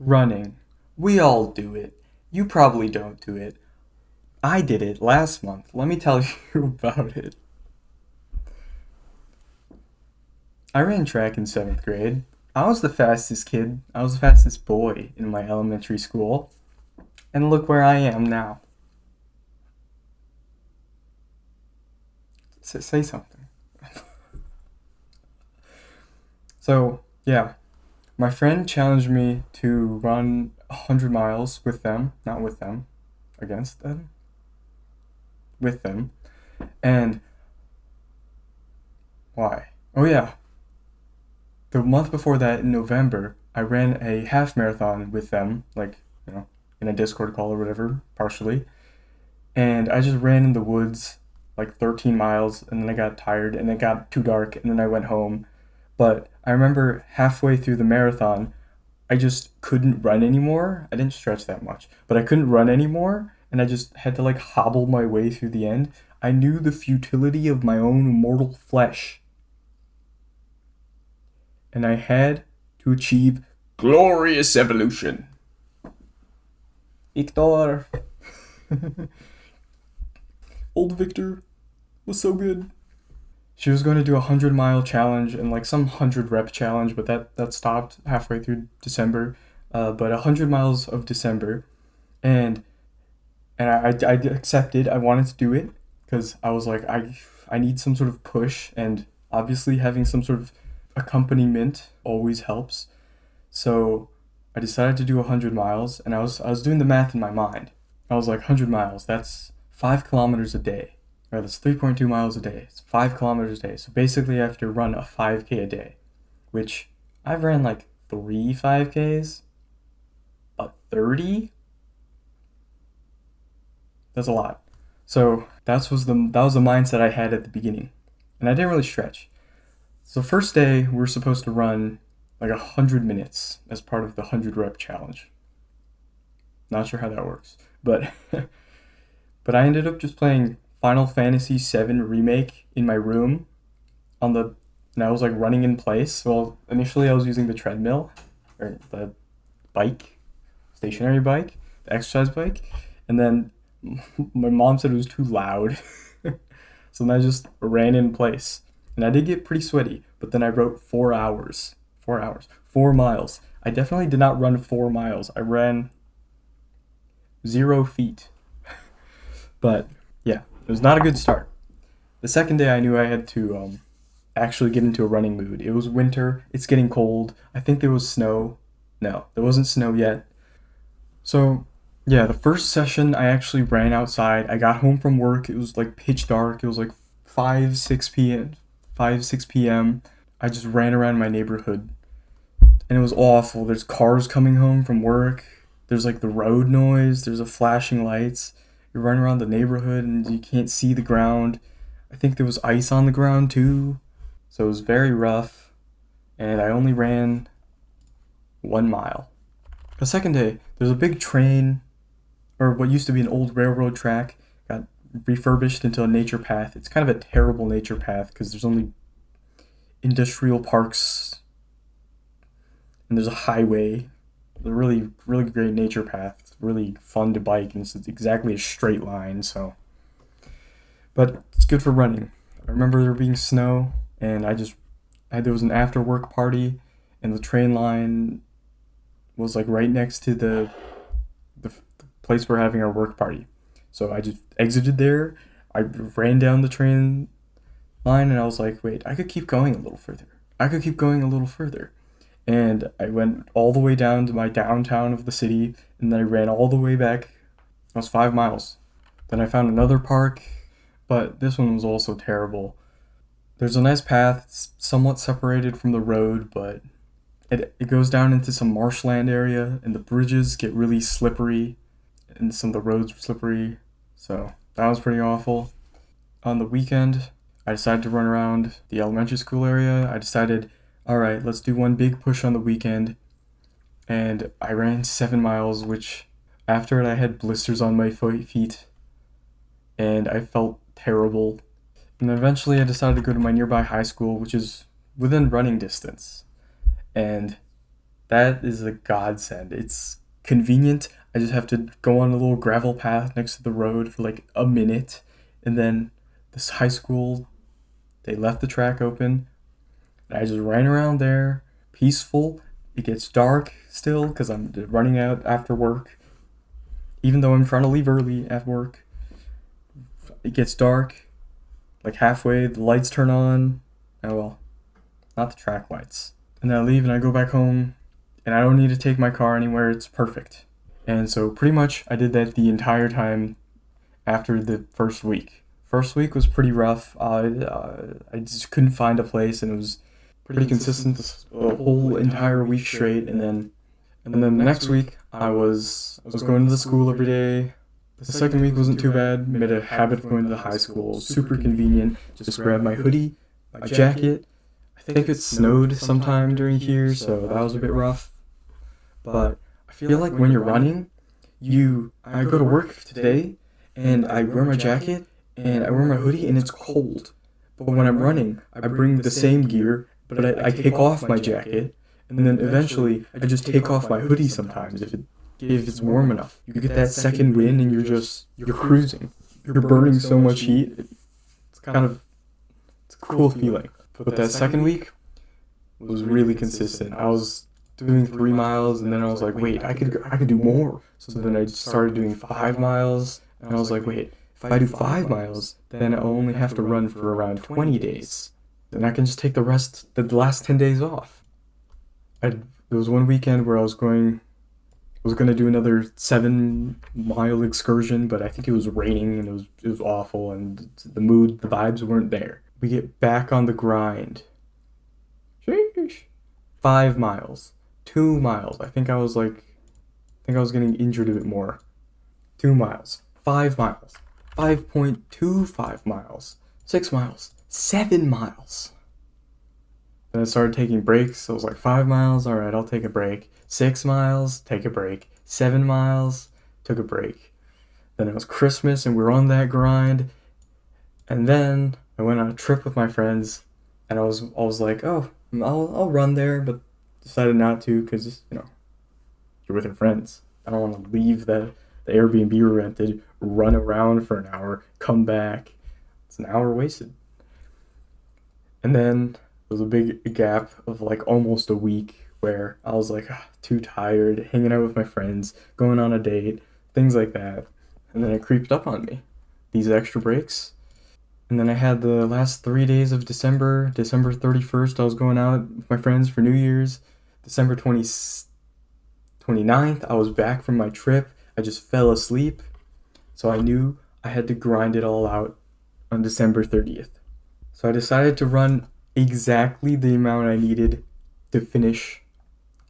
Running. We all do it. You probably don't do it. I did it last month. Let me tell you about it. I ran track in 7th grade. I was the fastest kid. I was the fastest boy in my elementary school. And look where I am now. Say something. So, yeah, my friend challenged me to run 100 miles with them, not with them, against them, with them. And why? Oh, yeah, the month before that in November, I ran a half marathon with them, like, in a Discord call or whatever, partially. And I just ran in the woods like 13 miles and then I got tired and it got too dark and then I went home. But I remember halfway through the marathon, I just couldn't run anymore. I didn't stretch that much, but I couldn't run anymore and I just had to like hobble my way through the end. I knew the futility of my own mortal flesh and I had to achieve glorious evolution. Victor. Old Victor was so good. She was going to do a 100-mile challenge and like some 100 rep challenge, but that stopped halfway through December. But 100 miles of December, and I accepted. I wanted to do it because I was like I need some sort of push, and obviously having some sort of accompaniment always helps. So I decided to do 100 miles, and I was doing the math in my mind. I was like 100 miles. That's 5 kilometers a day. Right, that's 3.2 miles a day. It's 5 kilometers a day. So basically, I have to run a 5K a day, which I've ran like three 5Ks, but 30? That's a lot. So that was the mindset I had at the beginning, and I didn't really stretch. So first day we were supposed to run like 100 minutes as part of the 100 rep challenge. Not sure how that works, but but I ended up just playing Final Fantasy VII Remake in my room on the and I was like running in place. Well, initially I was using the treadmill or the bike, stationary bike, the exercise bike, and then my mom said it was too loud. So then I just ran in place. And I did get pretty sweaty, but then I wrote 4 hours. 4 hours. 4 miles. I definitely did not run 4 miles. I ran 0 feet. But yeah, it was not a good start. The second day, I knew I had to actually get into a running mood. It was winter. It's getting cold. I think there was snow. No, there wasn't snow yet. So yeah, the first session I actually ran outside. I got home from work. It was like pitch dark. It was like 5 6 p.m. 5 6 p.m. I just ran around my neighborhood and it was awful. There's cars coming home from work. There's like the road noise. There's a flashing lights. You're running around the neighborhood and you can't see the ground. I think there was ice on the ground too. So it was very rough. And I only ran 1 mile. The second day, there's a big train, or what used to be an old railroad track, got refurbished into a nature path. It's kind of a terrible nature path because there's only industrial parks and there's a highway. A really, really great nature path. It's really fun to bike and it's exactly a straight line. So, but it's good for running. I remember there being snow and there was an after work party and the train line was like right next to the place we're having our work party. So I just exited there. I ran down the train line and I was like, wait, I could keep going a little further. I could keep going a little further. And I went all the way down to my downtown of the city and then I ran all the way back. That was 5 miles. Then I found another park, but this one was also terrible. There's a nice path, it's somewhat separated from the road, but it goes down into some marshland area and the bridges get really slippery and some of the roads were slippery. So that was pretty awful. On the weekend, I decided to run around the elementary school area. I decided, all right, let's do one big push on the weekend. And I ran 7 miles, which after it, I had blisters on my feet and I felt terrible. And then eventually, I decided to go to my nearby high school, which is within running distance. And That is a godsend. It's convenient. I just have to go on a little gravel path next to the road for like a minute, and then this high school, they left the track open, and I just ran around there, peaceful. It gets dark still because I'm running out after work, even though I'm trying to leave early at work. It gets dark, like halfway, the lights turn on. Oh well, not the track lights. And then I leave and I go back home, and I don't need to take my car anywhere. It's perfect. And so pretty much I did that the entire time after the first week. First week was pretty rough. I just couldn't find a place, and it was pretty consistent the whole entire week straight. And then the next week I was going to the school every day. The second week wasn't too bad. Made a habit of going to the high school. Super convenient. Just grab my hoodie, my jacket. I think it snowed sometime during here, so that was a bit rough. But I feel like when you're running, I go to work today and I wear my jacket and I wear my hoodie and it's cold. But when I'm running, I bring the same gear, but I take off my jacket, and then eventually I just take off my hoodie sometimes if it's warm enough. You get that second wind and you're cruising. You're burning so much heat. It's a cool feeling. But that second week was really consistent. I was doing 3 miles, and then I was like, wait, I could do more. So then I started doing 5 miles, and I was like, wait, if I do 5 miles, then I only have to run for around 20 days. Then I can just take the last 10 days off. There was one weekend where I was going to do another 7 mile excursion, but I think it was raining and it was awful, and the vibes weren't there. We get back on the grind. Sheesh. 5 miles. 2 miles. I think I was getting injured a bit more. 2 miles. 5 miles. 5.25 miles. 6 miles. 7 miles. Then I started taking breaks. So I was like 5 miles. All right, I'll take a break. 6 miles. Take a break. 7 miles. Took a break. Then it was Christmas and we were on that grind. And then I went on a trip with my friends, and I was like, oh, I'll run there, but decided not to because you're with your friends. I don't want to leave the Airbnb we rented, run around for an hour, come back. It's an hour wasted. And then there was a big gap of like almost a week where I was like too tired, hanging out with my friends, going on a date, things like that. And then it creeped up on me, these extra breaks. And then I had the last 3 days of December 31st, I was going out with my friends for New Year's. December 29th, I was back from my trip. I just fell asleep. So I knew I had to grind it all out on December 30th. So I decided to run exactly the amount I needed to finish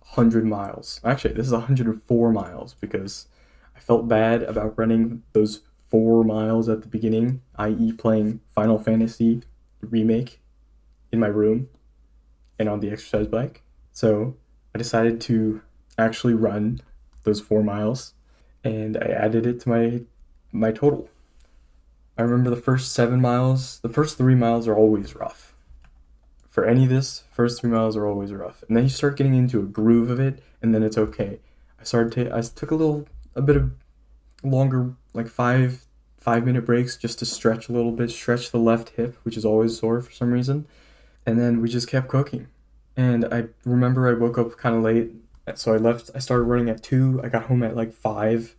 100 miles. Actually, this is 104 miles because I felt bad about running those 4 miles at the beginning, i.e. playing Final Fantasy Remake in my room and on the exercise bike. So I decided to actually run those 4 miles, and I added it to my total. I remember the first 7 miles, the first 3 miles are always rough. For any of this, first 3 miles are always rough. And then you start getting into a groove of it, and then it's okay. I took a bit of longer, like 5 minute breaks just to stretch a little bit, stretch the left hip, which is always sore for some reason. And then we just kept cooking. And I remember I woke up kind of late, so I started running at 2, I got home at like 5,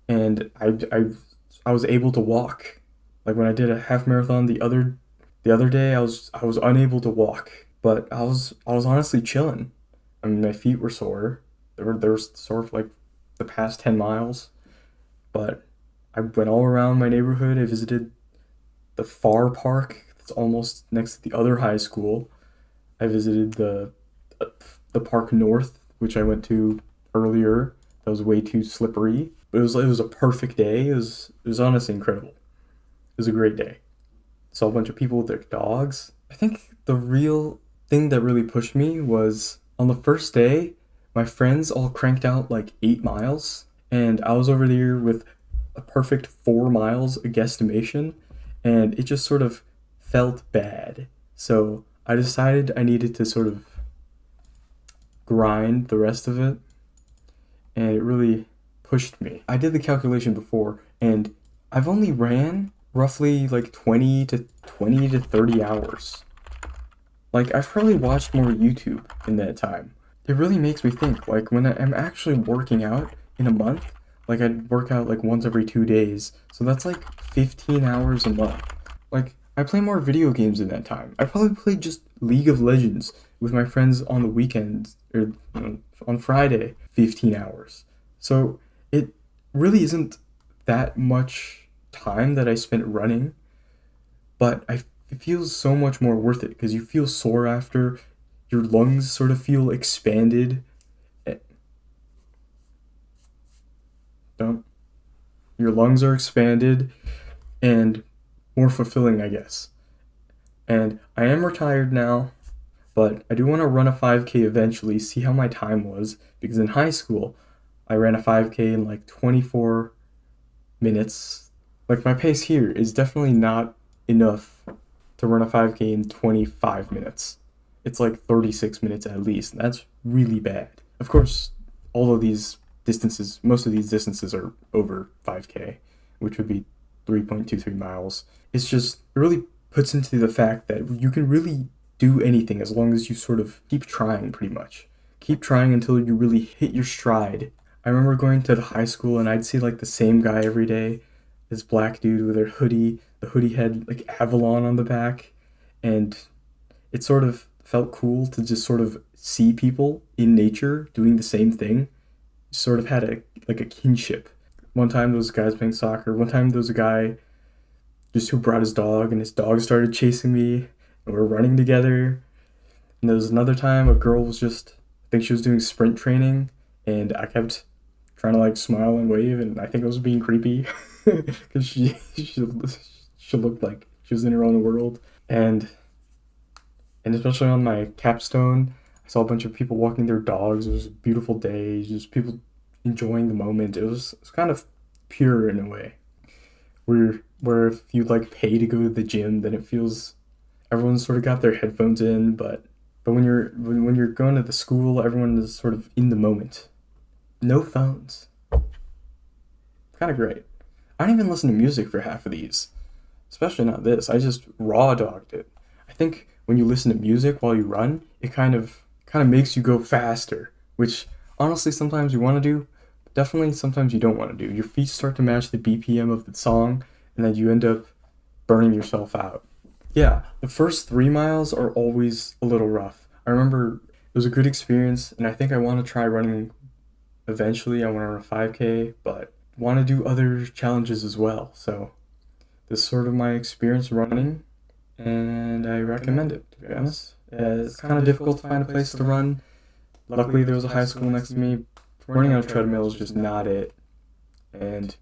and I was able to walk. Like when I did a half marathon the other day, I was unable to walk, but I was honestly chilling. I mean, my feet were sore. They were sore for like the past 10 miles, but I went all around my neighborhood. I visited the Far Park that's almost next to the other high school. I visited the park north, which I went to earlier. That was way too slippery. But it was a perfect day. It was honestly incredible. It was a great day. Saw a bunch of people with their dogs. I think the real thing that really pushed me was on the first day, my friends all cranked out like 8 miles, and I was over there with a perfect 4 miles a guesstimation, and it just sort of felt bad. So I decided I needed to sort of grind the rest of it, and it really pushed me. I did the calculation before, and I've only ran roughly like 20 to 30 hours. Like, I've probably watched more YouTube in that time. It really makes me think, like, when I'm actually working out in a month, like, I'd work out like once every 2 days, so that's like 15 hours a month. Like, I play more video games in that time. I probably play just League of Legends with my friends on the weekends, or on Friday, 15 hours. So it really isn't that much time that I spent running, but it feels so much more worth it because you feel sore after, your lungs sort of feel expanded. Eh, Don't Your lungs are expanded and more fulfilling, I guess. And I am retired now, but I do want to run a 5K eventually, see how my time was, because in high school, I ran a 5K in like 24 minutes. Like, my pace here is definitely not enough to run a 5K in 25 minutes. It's like 36 minutes at least. And that's really bad. Of course, most of these distances are over 5K, which would be 3.23 miles. It's just, it really puts into the fact that you can really do anything as long as you sort of keep trying, pretty much. Keep trying until you really hit your stride. I remember going to the high school and I'd see like the same guy every day, this black dude with a hoodie. The hoodie had like Avalon on the back, and it sort of felt cool to just sort of see people in nature doing the same thing. Sort of had a kinship. One time there was guys playing soccer. One time there was a guy just who brought his dog, and his dog started chasing me, and we were running together. And there was another time a girl was just, I think she was doing sprint training, and I kept trying to like smile and wave, and I think I was being creepy because she looked like she was in her own world. And especially on my capstone, I saw a bunch of people walking their dogs. It was a beautiful day, just people enjoying the moment. It was kind of pure in a way. Where if you like pay to go to the gym, then it feels everyone's sort of got their headphones in, but when you're going to the school, everyone is sort of in the moment. No phones. Kind of great. I don't even listen to music for half of these, especially not this. I just raw dogged it. I think when you listen to music while you run, it kind of makes you go faster, which honestly sometimes you want to do, but definitely sometimes you don't want to do. Your feet start to match the BPM of the song, and then you end up burning yourself out. Yeah, the first 3 miles are always a little rough. I remember it was a good experience, and I think I want to try running eventually. I want to run a 5K, but want to do other challenges as well. So this is sort of my experience running, and I recommend it, to be honest. It's kind of difficult to find a place to run. Luckily, there was a high school next to me. Running on a treadmill is just not it, and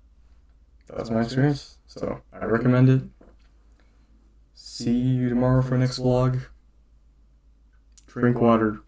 that's my experience. So I recommend it. See you tomorrow for the next vlog. Drink water.